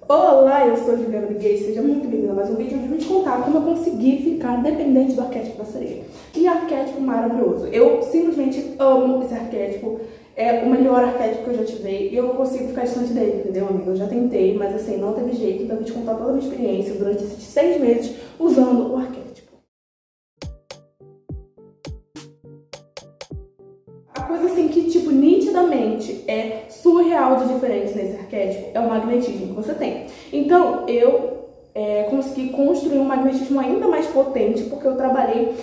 Olá, eu sou Juliana Gay, seja muito bem-vinda a mais um vídeo onde eu vou te contar como eu consegui ficar dependente do arquétipo da sereia. Que arquétipo maravilhoso! Eu simplesmente amo esse arquétipo, é o melhor arquétipo que eu já tive e eu não consigo ficar distante dele, entendeu, amigo? Eu já tentei, mas assim, não teve jeito, então eu vou te contar toda a minha experiência durante esses 6 meses usando o arquétipo. A coisa assim que, tipo, nitidamente é surreal de diferente nesse arquétipo é o magnetismo que você tem. Então, eu consegui construir um magnetismo ainda mais potente porque eu trabalhei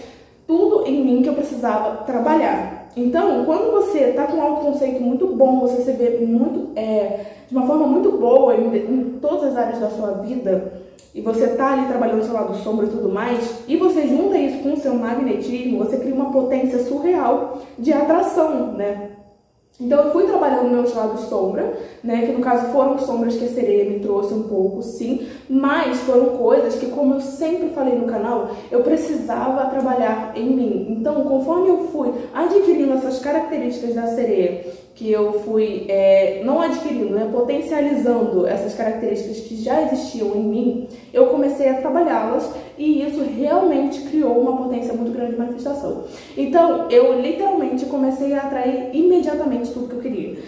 tudo em mim que eu precisava trabalhar. Então, quando você tá com um autoconceito muito bom, você se vê muito, de uma forma muito boa em todas as áreas da sua vida, e você tá ali trabalhando o seu lado sombra e tudo mais, e você junta isso com o seu magnetismo, você cria uma potência surreal de atração, né? Então eu fui trabalhando meus lados sombra, né, que no caso foram sombras que a sereia me trouxe um pouco, sim, mas foram coisas que, como eu sempre falei no canal, eu precisava trabalhar em mim. Então, conforme eu fui adquirindo essas características da sereia, que eu fui, não adquirindo, né, potencializando essas características que já existiam em mim, eu comecei a trabalhá-las e isso realmente criou uma potência muito grande de manifestação. Então, eu literalmente comecei a atrair imediatamente tudo que eu queria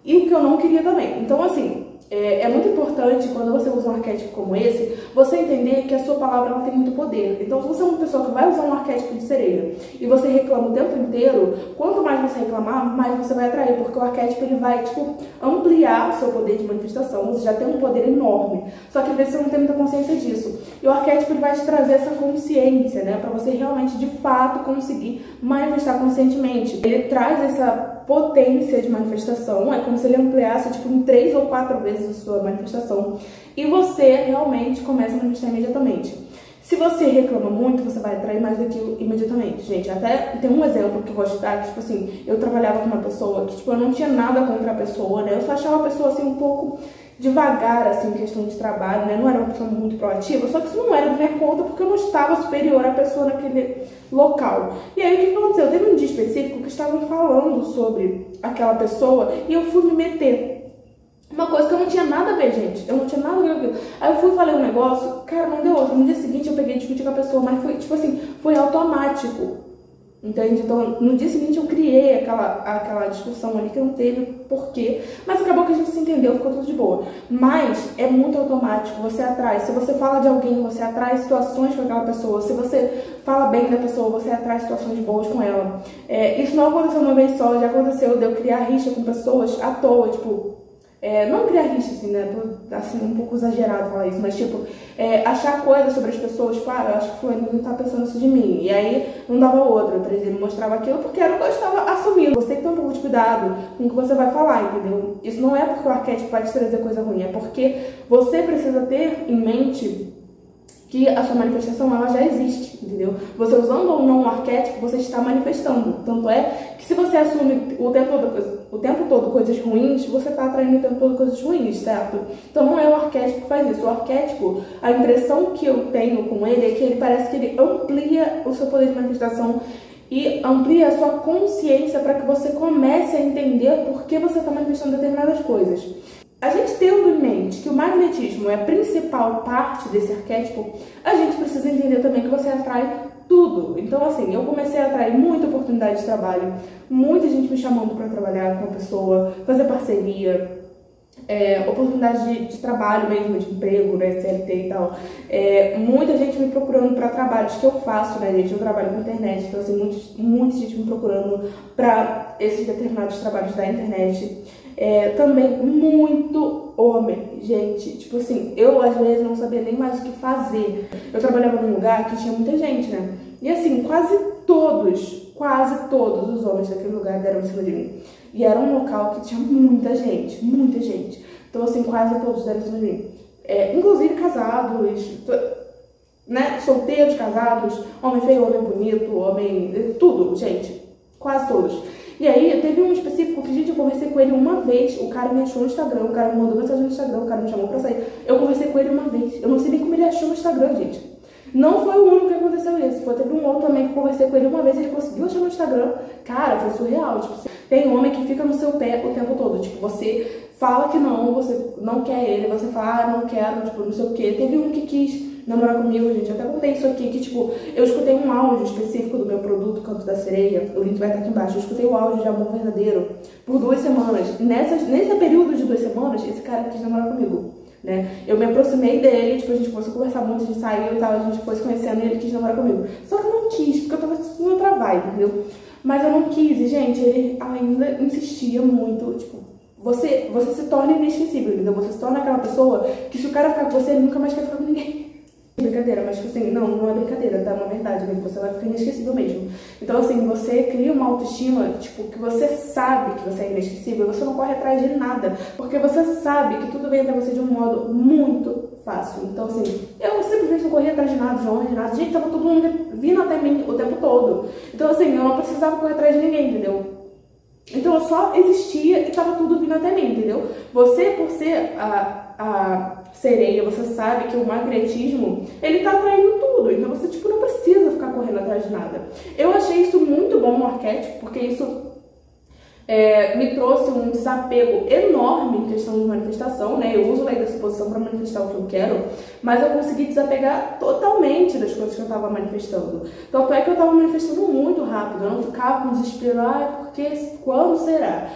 e o que eu não queria também. Então, assim, é muito importante quando você usa um arquétipo como esse, você entender que a sua palavra ela tem muito poder. Então, se você é uma pessoa que vai usar um arquétipo de sereia e você reclama o tempo inteiro, quanto mais você reclamar, mais você vai atrair, porque o arquétipo ele vai, tipo, ampliar o seu poder de manifestação. Você já tem um poder enorme, só que às vezes você não tem muita consciência disso. E o arquétipo ele vai te trazer essa consciência, né, pra você realmente, de fato, conseguir manifestar conscientemente. Ele traz essa potência de manifestação, é como se ele ampliasse tipo em 3 ou 4 vezes a sua manifestação e você realmente começa a manifestar imediatamente. Se você reclama muito, você vai atrair mais daquilo imediatamente. Gente, até tem um exemplo que eu gosto de dar, que tipo assim, eu trabalhava com uma pessoa que tipo, eu não tinha nada contra a pessoa, né, eu só achava a pessoa assim um pouco devagar, assim, em questão de trabalho, né? Não era uma pessoa muito proativa, só que isso não era da minha conta porque eu não estava superior à pessoa naquele local. E aí, o que aconteceu? Teve um dia específico que estavam falando sobre aquela pessoa e eu fui me meter. Uma coisa que eu não tinha nada a ver, gente. Eu não tinha nada a ver com aquilo. Aí eu fui e falei um negócio, cara, não deu outro. No dia seguinte eu peguei e discuti com a pessoa, mas foi, tipo assim, foi automático. Entende? Então, no dia seguinte eu criei aquela discussão ali que não teve porquê, mas acabou que a gente se entendeu, ficou tudo de boa. Mas é muito automático, você atrai. Se você fala de alguém, você atrai situações com aquela pessoa. Se você fala bem da pessoa, você atrai situações boas com ela. Isso não aconteceu uma vez só, já aconteceu de eu criar rixa com pessoas à toa, tipo... não criar rixa, assim, né? Tô, assim, um pouco exagerado falar isso, mas, tipo, achar coisas sobre as pessoas, tipo, eu acho que fulano não tá pensando isso de mim. E aí, não dava outra, outras ele mostrava aquilo porque era o que eu estava assumindo. Você tem que ter um pouco de cuidado com o que você vai falar, entendeu? Isso não é porque o arquétipo vai te trazer coisa ruim, é porque você precisa ter em mente que a sua manifestação ela já existe, entendeu? Você usando ou não um arquétipo, você está manifestando. Tanto é que se você assume o tempo todo coisas ruins, você está atraindo o tempo todo coisas ruins, certo? Então não é o arquétipo que faz isso. O arquétipo, a impressão que eu tenho com ele é que ele parece que ele amplia o seu poder de manifestação e amplia a sua consciência para que você comece a entender por que você está manifestando determinadas coisas. A gente tendo em mente que o magnetismo é a principal parte desse arquétipo, a gente precisa entender também que você atrai tudo. Então, assim, eu comecei a atrair muita oportunidade de trabalho, muita gente me chamando para trabalhar com a pessoa, fazer parceria, oportunidade de trabalho mesmo, de emprego, né, CLT e tal. Muita gente me procurando para trabalhos que eu faço, né, gente? Eu trabalho com internet, então, assim, muita gente me procurando para esses determinados trabalhos da internet. Também muito homem, gente, tipo assim, eu às vezes não sabia nem mais o que fazer. Eu trabalhava num lugar que tinha muita gente, né? E assim, quase todos os homens daquele lugar deram em cima de mim. E era um local que tinha muita gente, muita gente. Então assim, quase todos deram em cima de mim. Inclusive casados, né? Solteiros, casados, homem feio, homem bonito, homem... tudo, gente. Quase todos. E aí, teve um específico que, gente, eu conversei com ele uma vez. O cara me achou no Instagram, o cara me mandou mensagem no Instagram, o cara me chamou pra sair. Eu conversei com ele uma vez. Eu não sei nem como ele achou no Instagram, gente. Não foi o único que aconteceu isso. Teve um outro também que conversei com ele uma vez, ele conseguiu achar no Instagram. Cara, foi surreal. Tipo, tem homem que fica no seu pé o tempo todo. Tipo, você fala que não, você não quer ele, você fala, ah, não quero, tipo, não sei o quê. Teve um que quis namorar comigo, gente, eu até contei isso aqui, que tipo, eu escutei um áudio específico do meu produto, Canto da Sereia, o link vai estar aqui embaixo, eu escutei o áudio de amor verdadeiro por 2 semanas, nesse período de 2 semanas, esse cara quis namorar comigo, né, eu me aproximei dele, tipo, a gente começou a conversar muito, a gente saiu e tal, a gente foi se conhecendo e ele quis namorar comigo, só que eu não quis, porque eu tava em outra vibe, entendeu, mas eu não quis, e gente, ele ainda insistia muito, tipo, você se torna inesquecível, entendeu, você se torna aquela pessoa que se o cara ficar com você, ele nunca mais quer ficar com ninguém. Brincadeira, mas tipo assim, não é brincadeira, tá? É uma verdade, né? Você vai ficar inesquecível mesmo. Então assim, você cria uma autoestima, tipo, que você sabe que você é inesquecível, você não corre atrás de nada, porque você sabe que tudo vem até você de um modo muito fácil. Então assim, eu simplesmente não corria atrás de nada, de honra, de nada. Gente, tava todo mundo vindo até mim o tempo todo. Então assim, eu não precisava correr atrás de ninguém, entendeu? Então eu só existia e tava tudo vindo até mim, entendeu? Você, por ser a sereia, você sabe que o magnetismo, ele tá atraindo tudo, então você, tipo, não precisa ficar correndo atrás de nada. Eu achei isso muito bom no arquétipo, porque isso me trouxe um desapego enorme em questão de manifestação, né? Eu uso a lei da suposição para manifestar o que eu quero, mas eu consegui desapegar totalmente das coisas que eu estava manifestando. Tanto é que eu estava manifestando muito rápido, eu não ficava com desespero, porque quando será?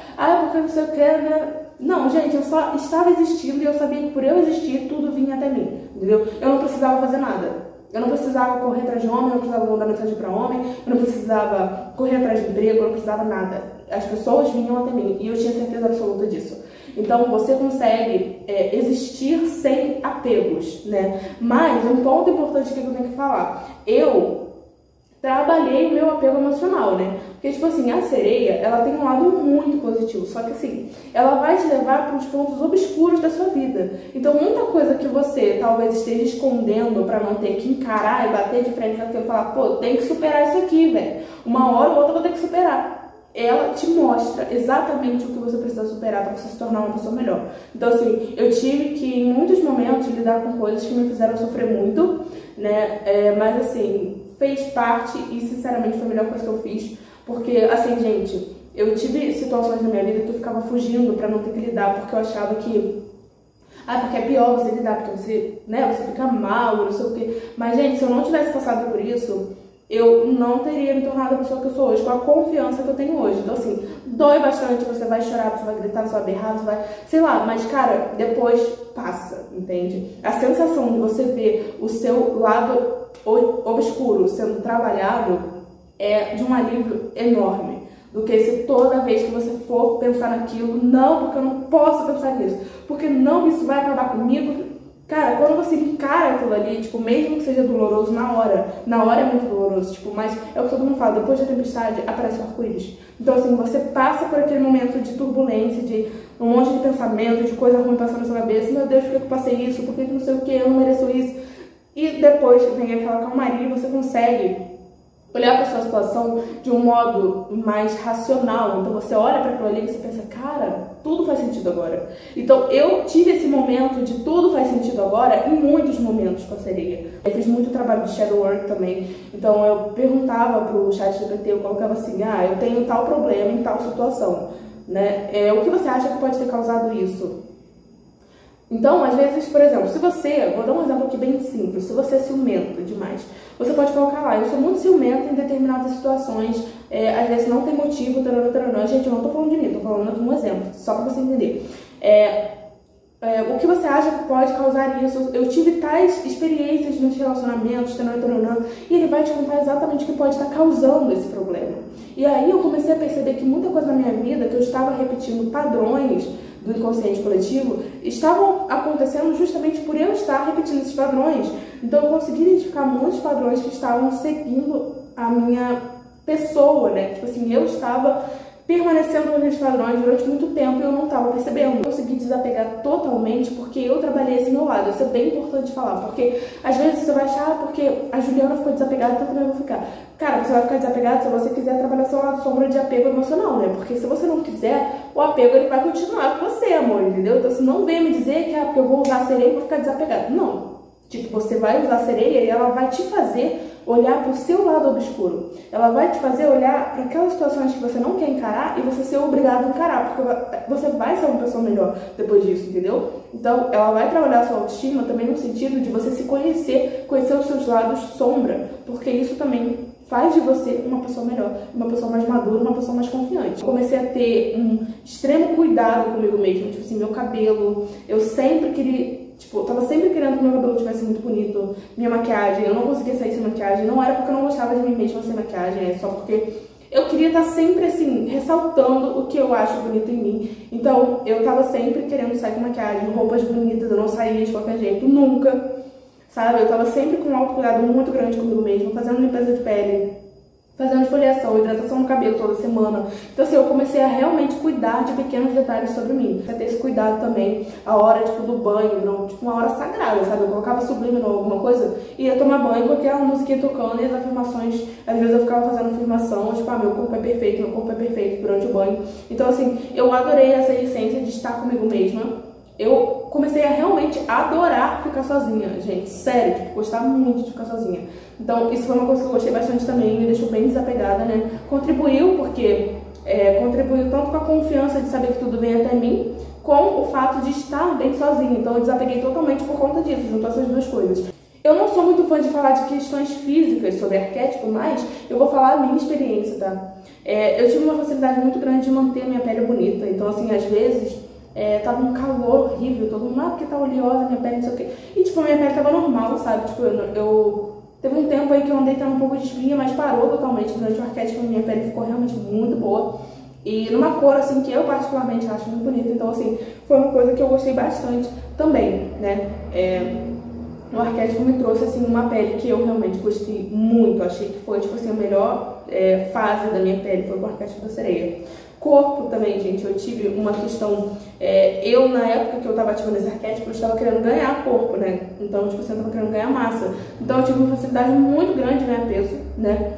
Porque não sei o que, né? Não, gente, eu só estava existindo e eu sabia que por eu existir, tudo vinha até mim, entendeu? Eu não precisava fazer nada. Eu não precisava correr atrás de homem, eu não precisava mandar mensagem para homem, eu não precisava correr atrás de emprego, eu não precisava nada. As pessoas vinham até mim e eu tinha certeza absoluta disso. Então você consegue existir sem apegos, né? Mas um ponto importante que eu tenho que falar, eu trabalhei o meu apego emocional, né? Porque, tipo assim, a sereia, ela tem um lado muito positivo, só que assim, ela vai te levar para os pontos obscuros da sua vida. Então, muita coisa que você talvez esteja escondendo para não ter que encarar e bater de frente com aquilo e falar, pô, tem que superar isso aqui, velho. Uma hora ou outra eu vou ter que superar. Ela te mostra exatamente o que você precisa superar para você se tornar uma pessoa melhor. Então, assim, eu tive que, em muitos momentos, lidar com coisas que me fizeram sofrer muito, né? Mas, assim, fez parte e, sinceramente, foi a melhor coisa que eu fiz. Porque, assim, gente, eu tive situações na minha vida que eu ficava fugindo pra não ter que lidar, porque eu achava que... porque é pior você lidar, porque você, né, você fica mal, não sei o quê. Mas, gente, se eu não tivesse passado por isso, eu não teria me tornado a pessoa que eu sou hoje, com a confiança que eu tenho hoje. Então, assim, dói bastante, você vai chorar, você vai gritar, você vai berrar, você vai... sei lá, mas, cara, depois passa, entende? A sensação de você ver o seu lado obscuro sendo trabalhado é de um alívio enorme, do que se toda vez que você for pensar naquilo, não, porque eu não posso pensar nisso, porque não, isso vai acabar comigo. Cara, quando você encara aquilo ali, tipo, mesmo que seja doloroso na hora é muito doloroso, tipo, mas é o que todo mundo fala, depois da tempestade aparece o arco-íris. Então, assim, você passa por aquele momento de turbulência, de um monte de pensamento, de coisa ruim passando na sua cabeça, meu Deus, por que eu passei isso, por que não sei o que, eu não mereço isso, e depois vem aquela calmaria e você consegue olhar para sua situação de um modo mais racional. Então você olha para aquilo ali e você pensa, cara, tudo faz sentido agora. Então eu tive esse momento de tudo faz sentido agora em muitos momentos com a sereia. Eu fiz muito trabalho de shadow work também. Então eu perguntava pro chat GPT, eu colocava assim, eu tenho tal problema em tal situação, né? O que você acha que pode ter causado isso? Então, às vezes, por exemplo, se você, vou dar um exemplo aqui bem simples, se você é ciumento demais, você pode colocar lá, eu sou muito ciumento em determinadas situações, às vezes não tem motivo, taranã. Gente, eu não tô falando de mim, tô falando aqui um exemplo, só pra você entender. O que você acha que pode causar isso? Eu tive tais experiências nos relacionamentos, taranã, e ele vai te contar exatamente o que pode estar causando esse problema. E aí eu comecei a perceber que muita coisa na minha vida, que eu estava repetindo padrões do inconsciente coletivo, estavam acontecendo justamente por eu estar repetindo esses padrões. Então eu consegui identificar muitos padrões que estavam seguindo a minha pessoa, né? Tipo assim, eu estava permanecendo nos padrões durante muito tempo e eu não estava percebendo. Eu consegui desapegar totalmente porque eu trabalhei esse meu lado. Isso é bem importante falar, porque às vezes você vai achar, porque a Juliana ficou desapegada, então também eu vou ficar. Cara, você vai ficar desapegado se você quiser trabalhar seu lado sombra de apego emocional, né? Porque se você não quiser, o apego ele vai continuar com você, amor, entendeu? Então você não vem me dizer que porque eu vou usar a sereia e vou ficar desapegado. Não. Tipo, você vai usar a sereia e ela vai te fazer olhar para o seu lado obscuro. Ela vai te fazer olhar para aquelas situações que você não quer encarar e você ser obrigado a encarar, porque você vai ser uma pessoa melhor depois disso, entendeu? Então, ela vai trabalhar a sua autoestima também no sentido de você se conhecer, conhecer os seus lados sombra, porque isso também faz de você uma pessoa melhor, uma pessoa mais madura, uma pessoa mais confiante. Eu comecei a ter um extremo cuidado comigo mesma, tipo assim, meu cabelo, eu sempre queria... Tipo, eu tava sempre querendo que meu cabelo tivesse muito bonito, minha maquiagem, eu não conseguia sair sem maquiagem, não era porque eu não gostava de mim mesma sem maquiagem, é só porque eu queria estar sempre, assim, ressaltando o que eu acho bonito em mim. Então, eu tava sempre querendo sair com maquiagem, roupas bonitas, eu não saía de qualquer jeito, nunca, sabe? Eu tava sempre com um autocuidado muito grande comigo mesma, fazendo limpeza de pele, fazendo esfoliação, hidratação no cabelo toda semana. Então, assim, eu comecei a realmente cuidar de pequenos detalhes sobre mim. Eu ter esse cuidado também, a hora, tipo, do banho, não, tipo, uma hora sagrada, sabe? Eu colocava sublime ou alguma coisa, ia tomar banho com aquela musiquinha tocando e as afirmações, às vezes eu ficava fazendo afirmação, tipo, meu corpo é perfeito, meu corpo é perfeito durante o banho. Então, assim, eu adorei essa essência de estar comigo mesma. Eu comecei a realmente adorar ficar sozinha, gente, sério, tipo, gostar muito de ficar sozinha. Então, isso foi uma coisa que eu gostei bastante também, me deixou bem desapegada, né? Contribuiu, porque contribuiu tanto com a confiança de saber que tudo vem até mim, com o fato de estar bem sozinha. Então, eu desapeguei totalmente por conta disso, juntou essas duas coisas. Eu não sou muito fã de falar de questões físicas sobre arquétipo, mas eu vou falar a minha experiência, tá? Eu tive uma facilidade muito grande de manter a minha pele bonita, então, assim, às vezes... tava um calor horrível, todo mundo, porque tá oleosa minha pele, não sei o quê. E, tipo, a minha pele tava normal, sabe? Tipo, teve um tempo aí que eu andei tendo um pouco de espinha, mas parou totalmente. Durante o arquétipo, minha pele ficou realmente muito boa. E numa cor, assim, que eu particularmente acho muito bonita. Então, assim, foi uma coisa que eu gostei bastante também, né? O arquétipo me trouxe, assim, uma pele que eu realmente gostei muito. Achei que foi, tipo assim, a melhor fase da minha pele, foi o arquétipo da sereia. Corpo também, gente, eu tive uma questão, eu na época que eu tava ativando esse arquétipo, eu estava querendo ganhar corpo, né, então, tipo assim, eu tava querendo ganhar massa, então eu tive uma facilidade muito grande de ganhar peso, né,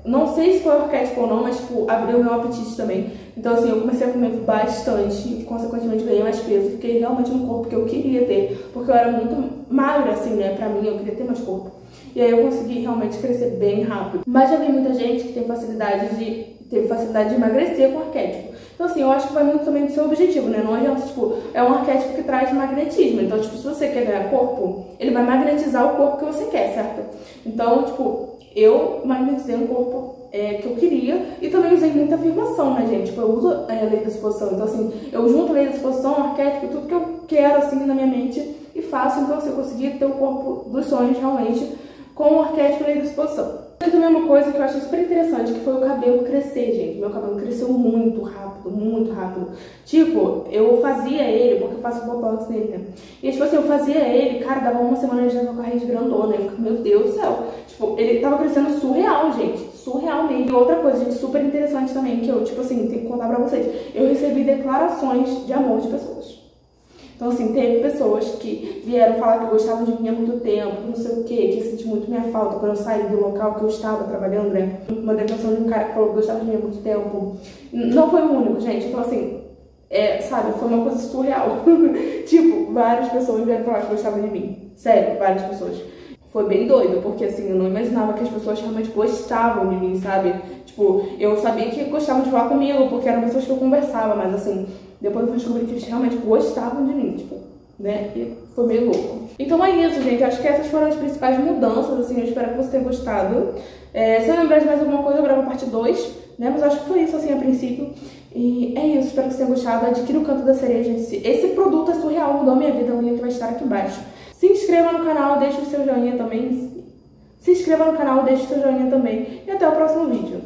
não sei se foi o arquétipo ou não, mas, tipo, abriu o meu apetite também, então, assim, eu comecei a comer bastante e, consequentemente, ganhei mais peso, fiquei realmente no corpo que eu queria ter, porque eu era muito magra, assim, né, pra mim, eu queria ter mais corpo, e aí eu consegui realmente crescer bem rápido, mas já vi muita gente que teve facilidade de emagrecer com o arquétipo. Então, assim, eu acho que vai muito também do seu objetivo, né? Não adianta, tipo, é um arquétipo que traz magnetismo. Então, tipo, se você quer ganhar corpo, ele vai magnetizar o corpo que você quer, certo? Então, tipo, eu magnetizei um corpo que eu queria e também usei muita afirmação, né, gente? Tipo, eu uso a lei da exposição. Então, assim, eu junto a lei da exposição, arquétipo, tudo que eu quero, assim, na minha mente e faço. Então, assim, eu consegui ter o corpo dos sonhos, realmente, com o arquétipo e lei da exposição. Aqui também uma coisa que eu achei super interessante, que foi o cabelo crescer, gente. Meu cabelo cresceu muito rápido, muito rápido. Tipo, eu fazia ele, porque eu faço botox nele, né? E tipo assim, eu fazia ele, cara, dava uma semana ele já tava com a raiz grandona. Eu ficava, meu Deus do céu. Tipo, ele tava crescendo surreal, gente. Surreal mesmo. E outra coisa, gente, super interessante também, que eu, tipo assim, tenho que contar pra vocês. Eu recebi declarações de amor de pessoas. Então, assim, teve pessoas que vieram falar que gostavam de mim há muito tempo, não sei o quê, que senti muito minha falta quando eu saí do local que eu estava trabalhando, né? Uma declaração de um cara que falou que gostava de mim há muito tempo. Não foi o único, gente. Então, assim, sabe, foi uma coisa surreal. Tipo, várias pessoas vieram falar que gostavam de mim. Sério, várias pessoas. Foi bem doido, porque, assim, eu não imaginava que as pessoas realmente gostavam de mim, sabe? Tipo, eu sabia que gostavam de falar comigo, porque eram pessoas que eu conversava, mas, assim... Depois eu fui descobrir que eles realmente gostavam de mim, tipo, né? E foi meio louco. Então é isso, gente. Acho que essas foram as principais mudanças, assim. Eu espero que você tenha gostado. Se eu lembrar de mais alguma coisa, eu gravo a parte 2, né? Mas acho que foi isso, assim, a princípio. E é isso. Espero que você tenha gostado. Adquira o Canto da Sereia, gente. Esse produto é surreal, mudou a minha vida. O link vai estar aqui embaixo. Se inscreva no canal, deixe o seu joinha também. Se inscreva no canal, deixe o seu joinha também. E até o próximo vídeo.